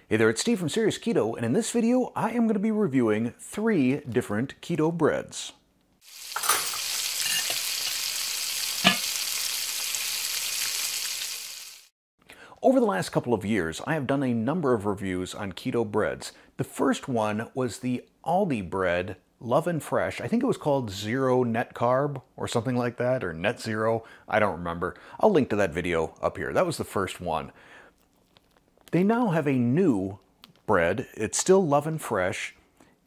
Hey there, it's Steve from Serious Keto, and in this video, I am going to be reviewing 3 different keto breads. Over the last couple of years, I have done a number of reviews on keto breads. The first one was the Aldi bread L'Oven Fresh. I think it was called Zero Net Carb or something like that, or Net Zero. I don't remember. I'll link to that video up here. That was the first one. They now have a new bread. It's still L'Oven Fresh,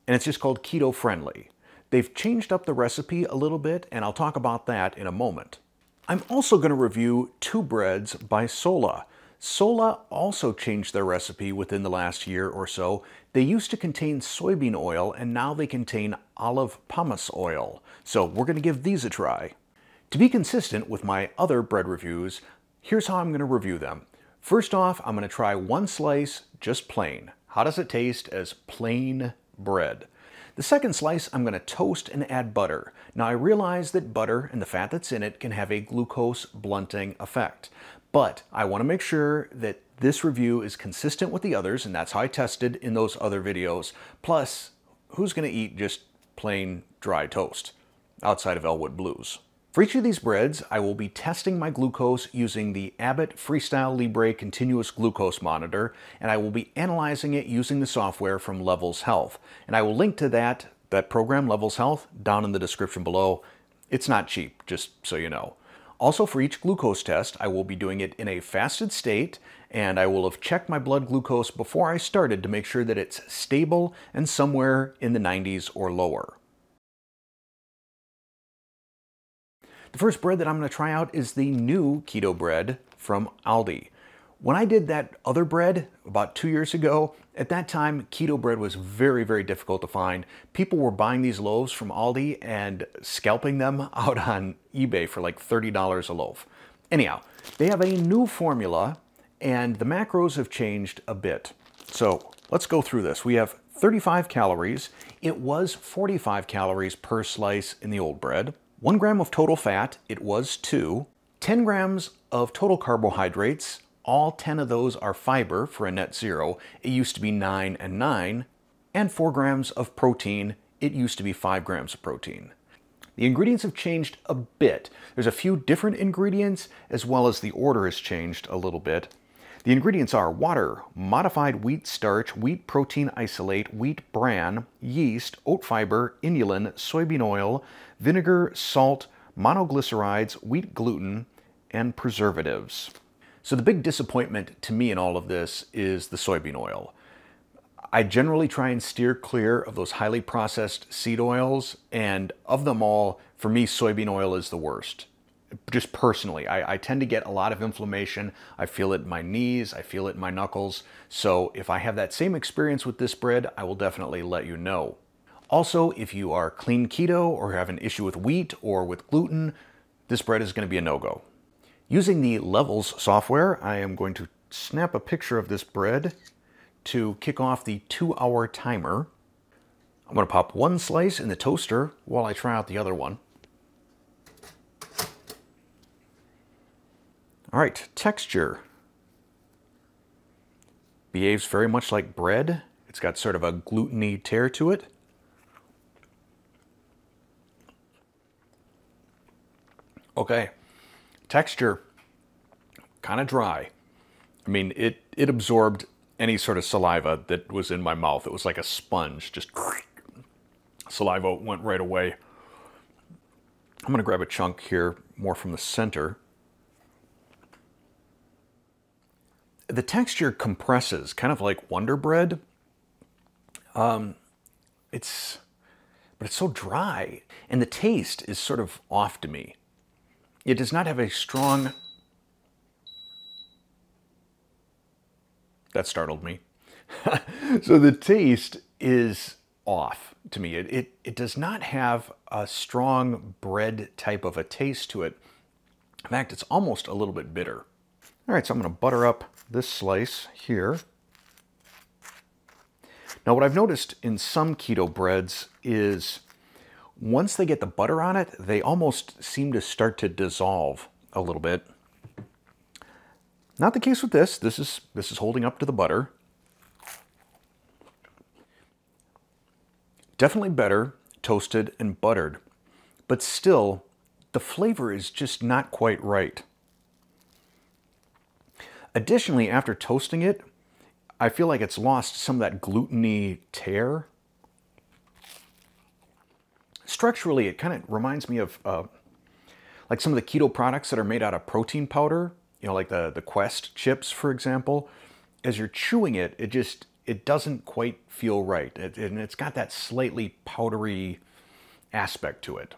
and it's just called Keto Friendly. They've changed up the recipe a little bit, and I'll talk about that in a moment. I'm also going to review 2 breads by Sola. Sola also changed their recipe within the last year or so. They used to contain soybean oil, and now they contain olive pomace oil. So we're going to give these a try. To be consistent with my other bread reviews, here's how I'm going to review them. First off, I'm going to try one slice just plain. How does it taste as plain bread? The second slice, I'm going to toast and add butter. Now I realize that butter and the fat that's in it can have a glucose blunting effect. But I want to make sure that this review is consistent with the others, and that's how I tested in those other videos. Plus, who's going to eat just plain dry toast outside of Elwood Blues? For each of these breads, I will be testing my glucose using the Abbott Freestyle Libre Continuous Glucose Monitor, and I will be analyzing it using the software from Levels Health. And I will link to that program, Levels Health, down in the description below. It's not cheap, just so you know. Also, for each glucose test, I will be doing it in a fasted state, and I will have checked my blood glucose before I started to make sure that it's stable and somewhere in the 90s or lower. The first bread that I'm going to try out is the new keto bread from Aldi. When I did that other bread about 2 years ago, at that time keto bread was very, very difficult to find. People were buying these loaves from Aldi and scalping them out on eBay for like $30 a loaf. Anyhow, they have a new formula and the macros have changed a bit. So let's go through this. We have 35 calories. It was 45 calories per slice in the old bread. 1 gram of total fat, it was 2. 10 grams of total carbohydrates, all 10 of those are fiber for a net 0. It used to be 9 and 9. And 4 grams of protein, it used to be 5 grams of protein. The ingredients have changed a bit. There's a few different ingredients, as well as the order has changed a little bit. The ingredients are water, modified wheat starch, wheat protein isolate, wheat bran, yeast, oat fiber, inulin, soybean oil, vinegar, salt, monoglycerides, wheat gluten, and preservatives. So the big disappointment to me in all of this is the soybean oil. I generally try and steer clear of those highly processed seed oils, and of them all, for me, soybean oil is the worst. Just personally, I tend to get a lot of inflammation. I feel it in my knees, I feel it in my knuckles. So if I have that same experience with this bread, I will definitely let you know. Also, if you are clean keto or have an issue with wheat or with gluten, this bread is going to be a no-go. Using the Levels software, I am going to snap a picture of this bread to kick off the 2-hour timer. I'm going to pop one slice in the toaster while I try out the other one. All right, texture. Behaves very much like bread. It's got sort of a gluten-y tear to it. Okay, texture, kind of dry. I mean, it absorbed any sort of saliva that was in my mouth. It was like a sponge, just saliva went right away. I'm gonna grab a chunk here, more from the center. The texture compresses, kind of like Wonder Bread. But it's so dry, and the taste is sort of off to me. It does not have a strong... That startled me. So the taste is off to me. It does not have a strong bread type of a taste to it. In fact, it's almost a little bit bitter. All right, so I'm going to butter up this slice here. Now, what I've noticed in some keto breads is once they get the butter on it, they almost seem to start to dissolve a little bit. Not the case with this. This is holding up to the butter. Definitely better toasted and buttered, but still, the flavor is just not quite right. Additionally, after toasting it, I feel like it's lost some of that gluten-y tear. Structurally, it kind of reminds me of like some of the keto products that are made out of protein powder, you know, like the Quest chips, for example. As you're chewing it, it doesn't quite feel right. And it's got that slightly powdery aspect to it.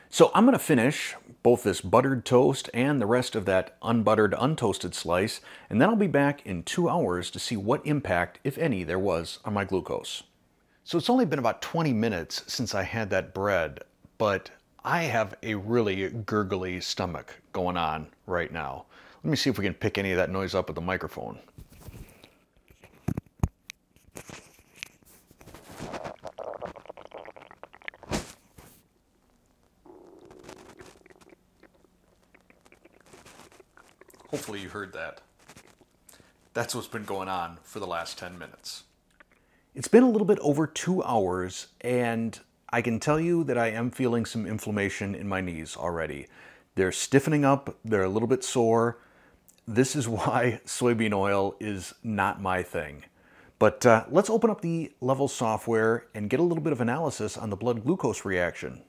So I'm going to finish both this buttered toast and the rest of that unbuttered, untoasted slice, and then I'll be back in 2 hours to see what impact, if any, there was on my glucose. So it's only been about 20 minutes since I had that bread, but I have a really gurgly stomach going on right now. Let me see if we can pick any of that noise up with the microphone. Hopefully you heard that. That's what's been going on for the last 10 minutes. It's been a little bit over 2 hours, and I can tell you that I am feeling some inflammation in my knees already. They're stiffening up, they're a little bit sore. This is why soybean oil is not my thing. But let's open up the Level software and get a little bit of analysis on the blood glucose reaction.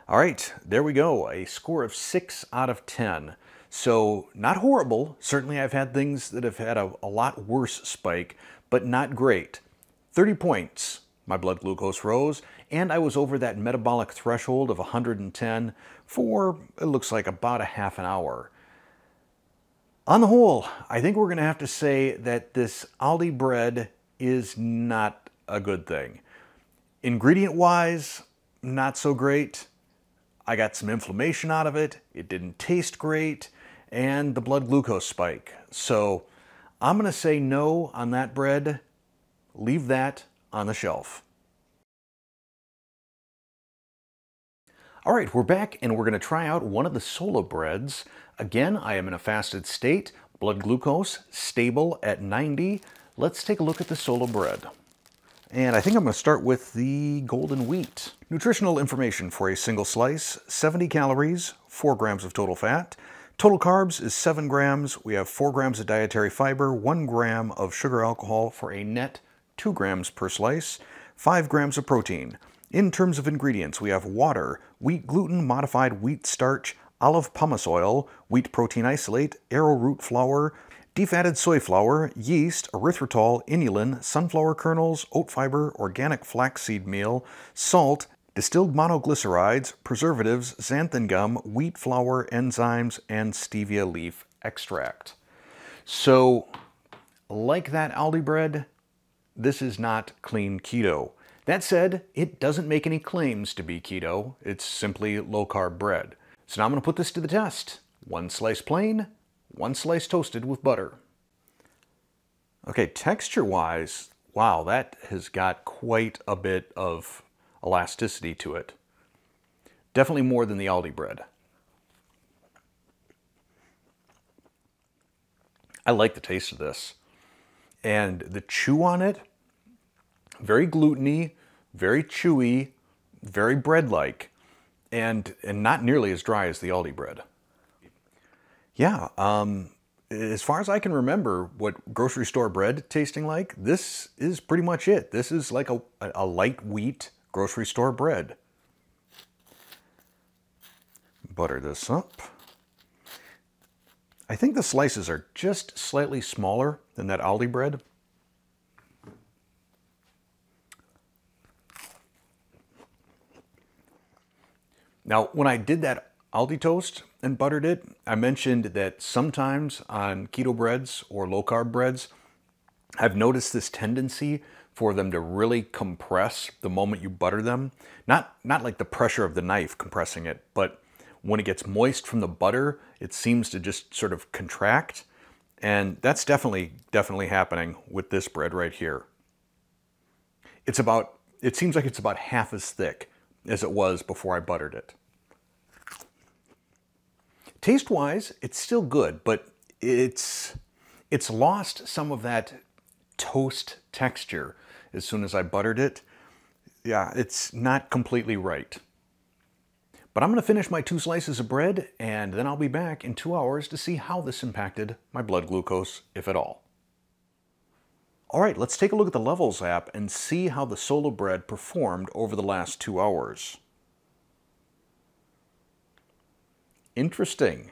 All right, there we go, a score of 6 out of 10. So not horrible. Certainly I've had things that have had a lot worse spike, but not great. 30 points, my blood glucose rose, and I was over that metabolic threshold of 110 for, it looks like, about a half an hour. On the whole, I think we're going to have to say that this Aldi bread is not a good thing. Ingredient-wise, not so great. I got some inflammation out of it, it didn't taste great, and the blood glucose spike. So I'm going to say no on that bread. Leave that on the shelf. All right, we're back and we're going to try out one of the Sola breads. Again, I am in a fasted state, blood glucose stable at 90. Let's take a look at the Sola bread. And I think I'm going to start with the golden wheat. Nutritional information for a single slice: 70 calories, 4 grams of total fat. Total carbs is 7 grams. We have 4 grams of dietary fiber, 1 gram of sugar alcohol for a net 2 grams per slice, 5 grams of protein. In terms of ingredients, we have water, wheat gluten, modified wheat starch, olive pumice oil, wheat protein isolate, arrowroot flour, defatted soy flour, yeast, erythritol, inulin, sunflower kernels, oat fiber, organic flaxseed meal, salt, distilled monoglycerides, preservatives, xanthan gum, wheat flour, enzymes, and stevia leaf extract. So, like that Aldi bread, this is not clean keto. That said, it doesn't make any claims to be keto. It's simply low-carb bread. So now I'm going to put this to the test. 1 slice plain, 1 slice toasted with butter. Okay, texture-wise, wow, that has got quite a bit of elasticity to it. Definitely more than the Aldi bread. I like the taste of this. And the chew on it, very gluten-y, very chewy, very bread-like, and not nearly as dry as the Aldi bread. Yeah, as far as I can remember what grocery store bread tasting like, this is pretty much it. This is like a light wheat grocery store bread. Butter this up. I think the slices are just slightly smaller than that Aldi bread. Now, when I did that Aldi toast and buttered it, I mentioned that sometimes on keto breads or low-carb breads, I've noticed this tendency for them to really compress the moment you butter them. Not like the pressure of the knife compressing it, but when it gets moist from the butter, it seems to just sort of contract. And that's definitely happening with this bread right here. It seems like it's about half as thick as it was before I buttered it. Taste-wise, it's still good, but it's lost some of that toast texture as soon as I buttered it. Yeah, it's not completely right. But I'm going to finish my 2 slices of bread, and then I'll be back in 2 hours to see how this impacted my blood glucose, if at all. All right, let's take a look at the Levels app and see how the Sola bread performed over the last 2 hours. Interesting.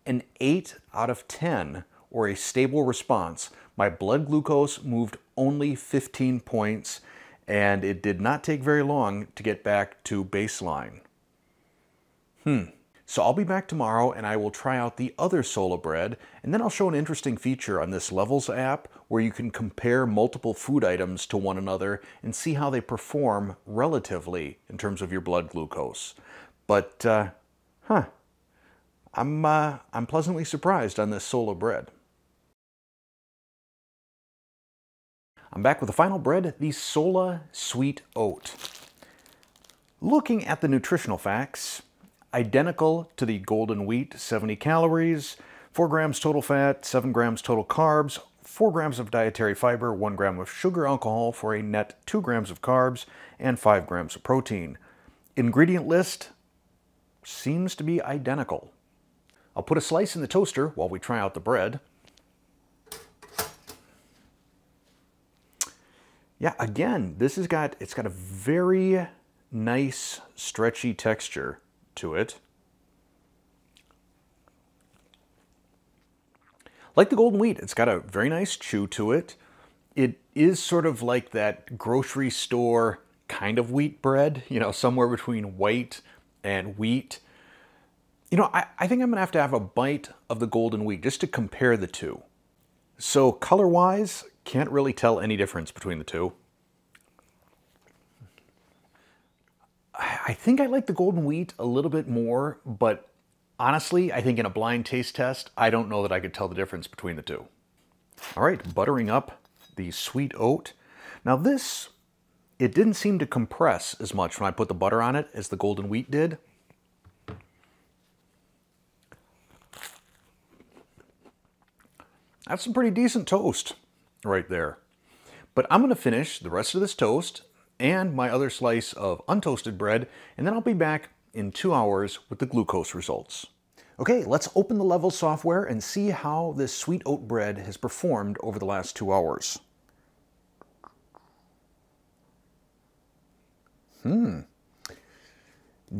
An 8 out of 10, or a stable response. My blood glucose moved only 15 points, and it did not take very long to get back to baseline. So I'll be back tomorrow and I will try out the other Sola bread, and then I'll show an interesting feature on this Levels app where you can compare multiple food items to one another and see how they perform relatively in terms of your blood glucose. But, I'm pleasantly surprised on this Sola bread. I'm back with the final bread, the Sola Sweet Oat. Looking at the nutritional facts, identical to the golden wheat, 70 calories, 4 grams total fat, 7 grams total carbs, 4 grams of dietary fiber, 1 gram of sugar alcohol for a net 2 grams of carbs, and 5 grams of protein. Ingredient list seems to be identical. I'll put a slice in the toaster while we try out the bread. Yeah, again, it's got a very nice stretchy texture to it. Like the golden wheat, it's got a very nice chew to it. It is sort of like that grocery store kind of wheat bread, somewhere between white and wheat. I think I'm gonna have to have a bite of the golden wheat just to compare the two. So color-wise, can't really tell any difference between the two. I think I like the golden wheat a little bit more, but honestly, I think in a blind taste test, I don't know that I could tell the difference between the two. All right, buttering up the sweet oat. Now this, it didn't seem to compress as much when I put the butter on it as the golden wheat did. That's some pretty decent toast right there. But I'm gonna finish the rest of this toast and my other slice of untoasted bread, and then I'll be back in 2 hours with the glucose results. Okay, let's open the Levels software and see how this sweet oat bread has performed over the last 2 hours.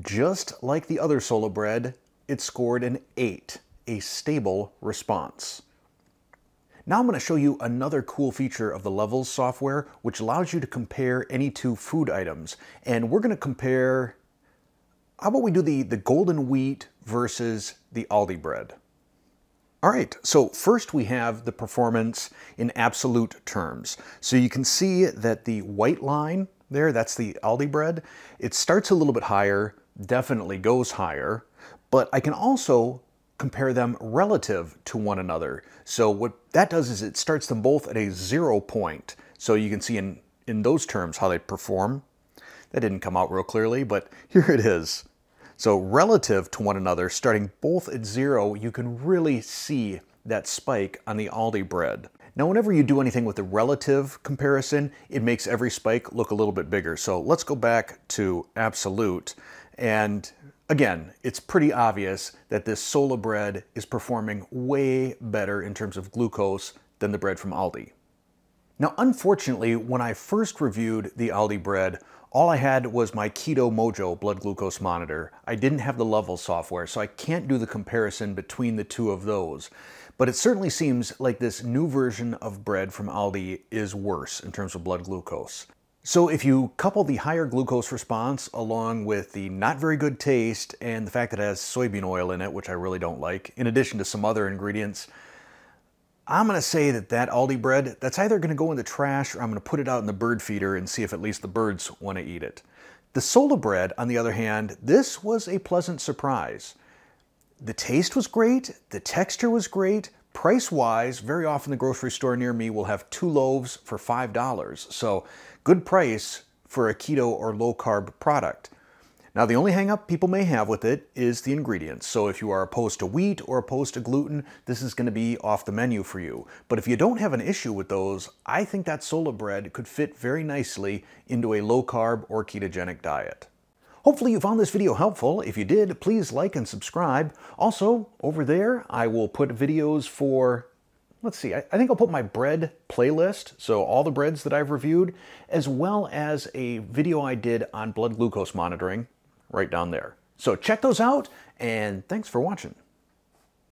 Just like the other Sola bread, it scored an 8, a stable response. Now I'm going to show you another cool feature of the Levels software, which allows you to compare any 2 food items. And we're going to compare, how about we do the golden wheat versus the Aldi bread. All right, so first we have the performance in absolute terms. So you can see that the white line there, that's the Aldi bread. It starts a little bit higher, definitely goes higher, but I can also compare them relative to one another. So what that does is it starts them both at a 0 point. So you can see in those terms how they perform. That didn't come out real clearly, but here it is. So relative to one another, starting both at 0, you can really see that spike on the Aldi bread. Now, whenever you do anything with a relative comparison, it makes every spike look a little bit bigger. So let's go back to absolute, and again, it's pretty obvious that this Sola bread is performing way better in terms of glucose than the bread from Aldi. Now, unfortunately, when I first reviewed the Aldi bread, all I had was my Keto Mojo blood glucose monitor. I didn't have the Levels software, so I can't do the comparison between the two of those. But it certainly seems like this new version of bread from Aldi is worse in terms of blood glucose. So if you couple the higher glucose response along with the not very good taste and the fact that it has soybean oil in it, which I really don't like, in addition to some other ingredients, I'm going to say that Aldi bread, that's either going to go in the trash or I'm going to put it out in the bird feeder and see if at least the birds want to eat it. The Sola bread, on the other hand, this was a pleasant surprise. The taste was great, the texture was great. Price-wise, very often the grocery store near me will have 2 loaves for $5. So good price for a keto or low-carb product. Now, the only hang-up people may have with it is the ingredients. So if you are opposed to wheat or opposed to gluten, this is going to be off the menu for you. But if you don't have an issue with those, I think that Sola bread could fit very nicely into a low-carb or ketogenic diet. Hopefully you found this video helpful. If you did, please like and subscribe. Also, over there, I will put videos for, let's see, I think I'll put my bread playlist, so all the breads that I've reviewed, as well as a video I did on blood glucose monitoring right down there. So check those out, and thanks for watching.